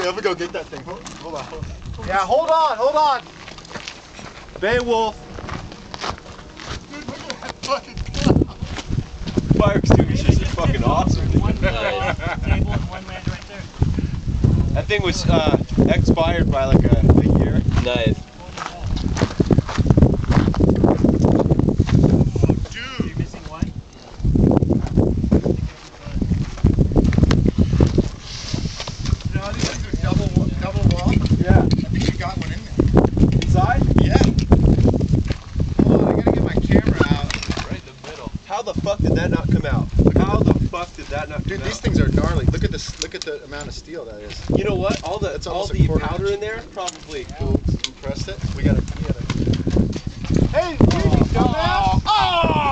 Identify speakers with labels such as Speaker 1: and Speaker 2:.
Speaker 1: I'm gonna go get that thing. Hold on.
Speaker 2: Yeah, hold on. Beowulf.
Speaker 1: Dude, look at that fucking
Speaker 3: Fire extinguishers are fucking awesome.
Speaker 4: One table and one man right there.
Speaker 3: That thing was expired by like a year. Nice.
Speaker 4: You're missing one?
Speaker 1: You know how these things are double wall?
Speaker 3: Yeah.
Speaker 1: I think you got one in there.
Speaker 3: Inside?
Speaker 1: Yeah. Hold on, I gotta get my camera out.
Speaker 3: Right in the middle. How the fuck did that not come out? How the fuck did that not come
Speaker 1: Dude,
Speaker 3: out?
Speaker 1: these things are gnarly. Look at this. Look at the amount of steel that is.
Speaker 3: You know what? All
Speaker 1: That's
Speaker 3: the
Speaker 1: almost a quarter
Speaker 3: powder
Speaker 1: inch.
Speaker 3: in there, probably.
Speaker 1: Compressed it. We gotta.
Speaker 2: Hey, dumbass.
Speaker 3: Oh!